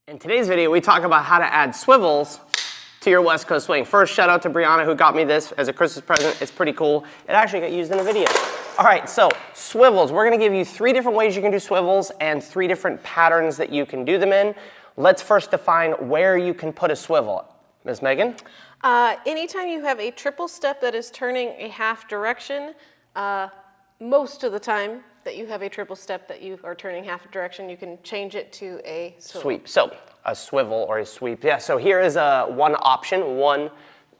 In today's video, we talk about how to add swivels to your West Coast swing. First, shout out to Brianna who got me this as a Christmas present. It's pretty cool. It actually got used in a video. All right, so swivels. We're gonna give you 3 different ways you can do swivels and 3 different patterns that you can do them in. Let's first define where you can put a swivel. Ms. Megan? Anytime you have a triple step that is turning a half direction, most of the time that you have a triple step that you are turning half a direction, you can change it to a sweep. So a swivel or a sweep. Yeah, so here is one option. 1,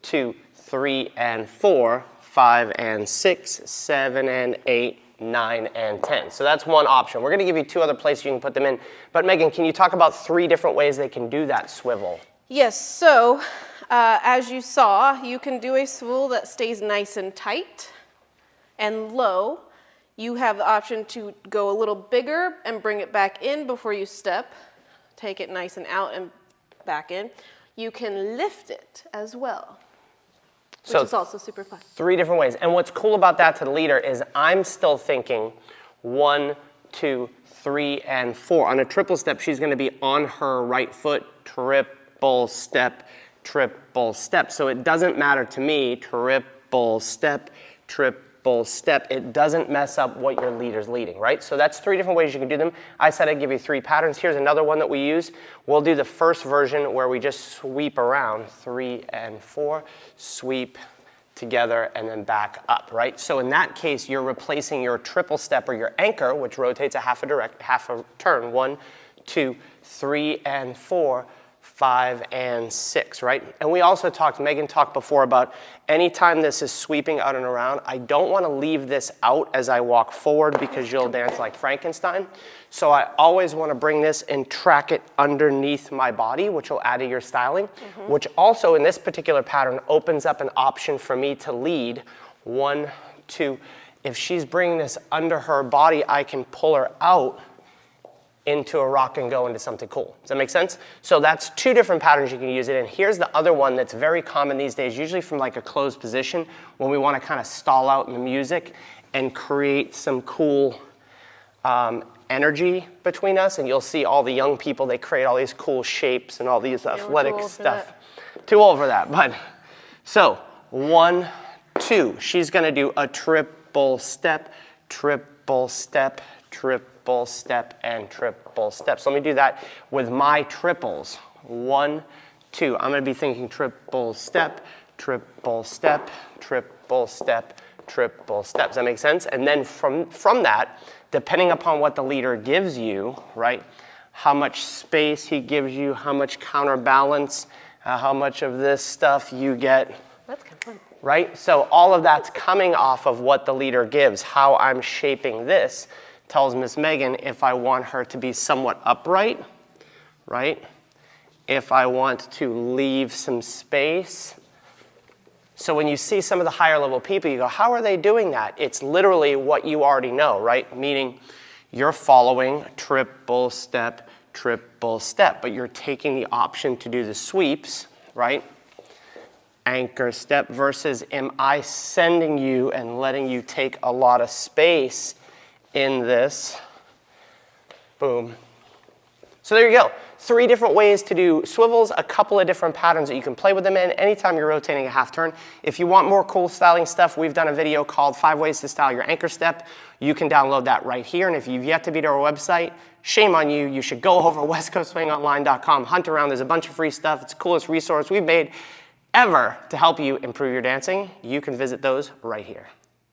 2, 3, and 4, 5, and 6, 7, and 8, 9, and 10. So that's one option. We're gonna give you 2 other places you can put them in. But Megan, can you talk about 3 different ways they can do that swivel? Yes, so as you saw, you can do a swivel that stays nice and tight and low. You have the option to go a little bigger and bring it back in before you step. Take it nice and out and back in. You can lift it as well, which is also super fun. 3 different ways. And what's cool about that to the leader is I'm still thinking 1, 2, 3, and 4. On a triple step, she's going to be on her right foot, triple step, triple step. So it doesn't matter to me, triple step, triple step. It doesn't mess up what your leader's leading, right? So that's 3 different ways you can do them. I said I'd give you 3 patterns. Here's another one that we use. We'll do the first version where we just sweep around 3 and 4, sweep together and then back up, right? So in that case, you're replacing your triple step or your anchor, which rotates a half a turn. 1, 2, 3, and 4, 5, and 6, right? And we also Megan talked before about anytime this is sweeping out and around, I don't want to leave this out as I walk forward because you'll dance like Frankenstein. So I always want to bring this and track it underneath my body, which will add to your styling, which also in this particular pattern opens up an option for me to lead 1, 2. If she's bringing this under her body, I can pull her out into a rock and go into something cool. Does that make sense? So that's 2 different patterns you can use it in. Here's the other one that's very common these days, usually from like a closed position when we want to kind of stall out in the music and create some cool energy between us. And you'll see all the young people, they create all these cool shapes and all these athletic stuff. Too old for that, but so 1, 2. She's going to do a triple step, triple step, triple step, and triple step. So let me do that with my triples. 1, 2. I'm going to be thinking triple step, triple step, triple step, triple step. Does that make sense? And then from that, depending upon what the leader gives you, right, how much space he gives you, how much counterbalance, how much of this stuff you get. That's kind of fun. Right? So all of that's coming off of what the leader gives. How I'm shaping this tells Miss Megan if I want her to be somewhat upright, right? If I want to leave some space. So when you see some of the higher level people, you go, how are they doing that? It's literally what you already know, right? Meaning you're following triple step, but you're taking the option to do the sweeps, right? Anchor step versus am I sending you and letting you take a lot of space in this, boom. So there you go. 3 different ways to do swivels, a couple of different patterns that you can play with them in anytime you're rotating a half turn. If you want more cool styling stuff, we've done a video called 5 Ways to Style Your Anchor Step. You can download that right here. And if you've yet to be to our website, shame on you. You should go over westcoastswingonline.com, hunt around. There's a bunch of free stuff. It's the coolest resource we've made ever to help you improve your dancing. You can visit those right here.